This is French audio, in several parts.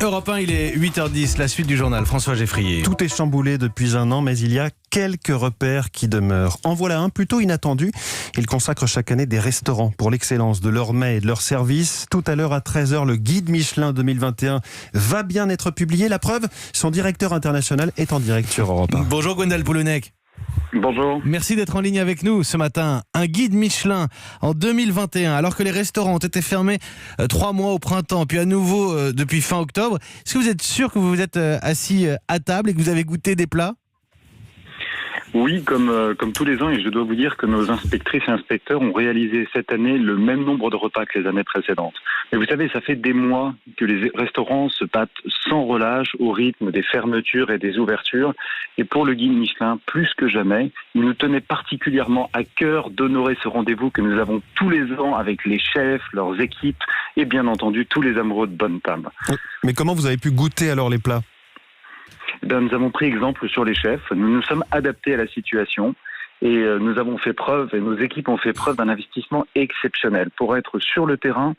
Europe 1, il est 8h10, la suite du journal. François Geffrier. Tout est chamboulé depuis un an, mais il y a quelques repères qui demeurent. En voilà un plutôt inattendu. Ils consacrent chaque année des restaurants pour l'excellence de leurs mets et de leurs services. Tout à l'heure à 13h, le guide Michelin 2021 va bien être publié. La preuve, son directeur international est en direct sur Europe 1. Bonjour Gwendal Poulenec. Bonjour. Merci d'être en ligne avec nous ce matin. Un guide Michelin en 2021, alors que les restaurants ont été fermés 3 mois au printemps, puis à nouveau depuis fin octobre. Est-ce que vous êtes sûr que vous vous êtes assis à table et que vous avez goûté des plats ? Oui, comme tous les ans, et je dois vous dire que nos inspectrices et inspecteurs ont réalisé cette année le même nombre de repas que les années précédentes. Mais vous savez, ça fait des mois que les restaurants se battent sans relâche au rythme des fermetures et des ouvertures. Et pour le guide Michelin, plus que jamais, il nous tenait particulièrement à cœur d'honorer ce rendez-vous que nous avons tous les ans avec les chefs, leurs équipes et bien entendu tous les amoureux de bonne table. Mais comment vous avez pu goûter alors les plats ? Nous avons pris exemple sur les chefs, nous nous sommes adaptés à la situation et nous avons fait preuve, et nos équipes ont fait preuve d'un investissement exceptiennel pour être sur le terrain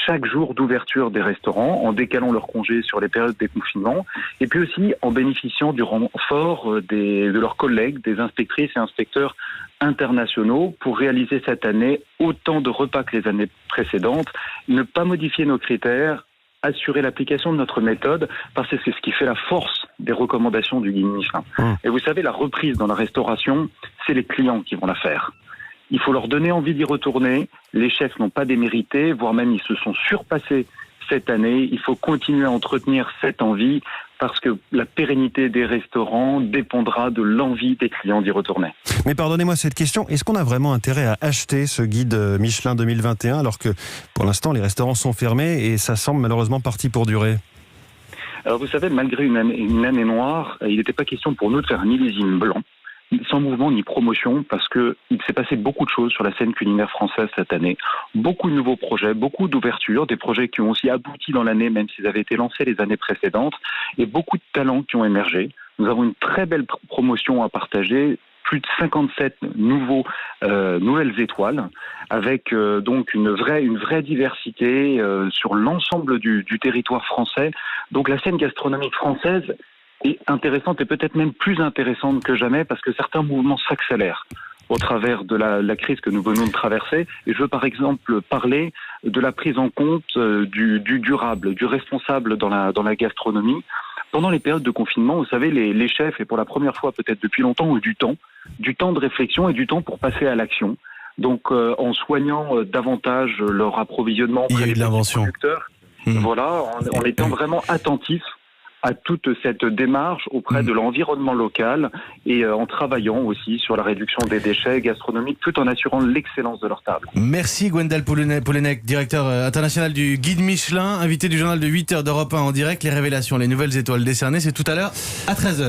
chaque jour d'ouverture des restaurants, en décalant leurs congés sur les périodes des confinements, et puis aussi en bénéficiant du renfort de leurs collègues, des inspectrices et inspecteurs internationaux pour réaliser cette année autant de repas que les années précédentes, ne pas modifier nos critères, assurer l'application de notre méthode, parce que c'est ce qui fait la force des recommandations du guide Michelin. Et vous savez, la reprise dans la restauration, c'est les clients qui vont la faire. Il faut leur donner envie d'y retourner. Les chefs n'ont pas démérité, voire même ils se sont surpassés cette année. Il faut continuer à entretenir cette envie parce que la pérennité des restaurants dépendra de l'envie des clients d'y retourner. Mais pardonnez-moi cette question, est-ce qu'on a vraiment intérêt à acheter ce guide Michelin 2021 alors que pour l'instant les restaurants sont fermés et ça semble malheureusement parti pour durer ? Alors vous savez, malgré une année noire, il n'était pas question pour nous de faire un millésime blanc, sans mouvement ni promotion, parce que il s'est passé beaucoup de choses sur la scène culinaire française cette année. Beaucoup de nouveaux projets, beaucoup d'ouvertures, des projets qui ont aussi abouti dans l'année, même s'ils avaient été lancés les années précédentes, et beaucoup de talents qui ont émergé. Nous avons une très belle promotion à partager, plus de 57 nouvelles étoiles, avec donc une vraie diversité sur l'ensemble du territoire français. Donc la scène gastronomique française est intéressante et peut-être même plus intéressante que jamais parce que certains mouvements s'accélèrent au travers de la crise que nous venons de traverser. Et je veux par exemple parler de la prise en compte du durable, du responsable dans la gastronomie. Pendant les périodes de confinement, vous savez, les chefs, et pour la première fois peut-être depuis longtemps, ont du temps de réflexion et du temps pour passer à l'action. Donc en soignant davantage leur approvisionnement auprès des producteurs, voilà, en étant vraiment attentifs à toute cette démarche auprès de l'environnement local et en travaillant aussi sur la réduction des déchets gastronomiques tout en assurant l'excellence de leur table. Merci Gwendal Poulenec, directeur international du guide Michelin, invité du journal de 8h d'Europe 1 en direct. Les révélations, les nouvelles étoiles décernées, c'est tout à l'heure à 13h.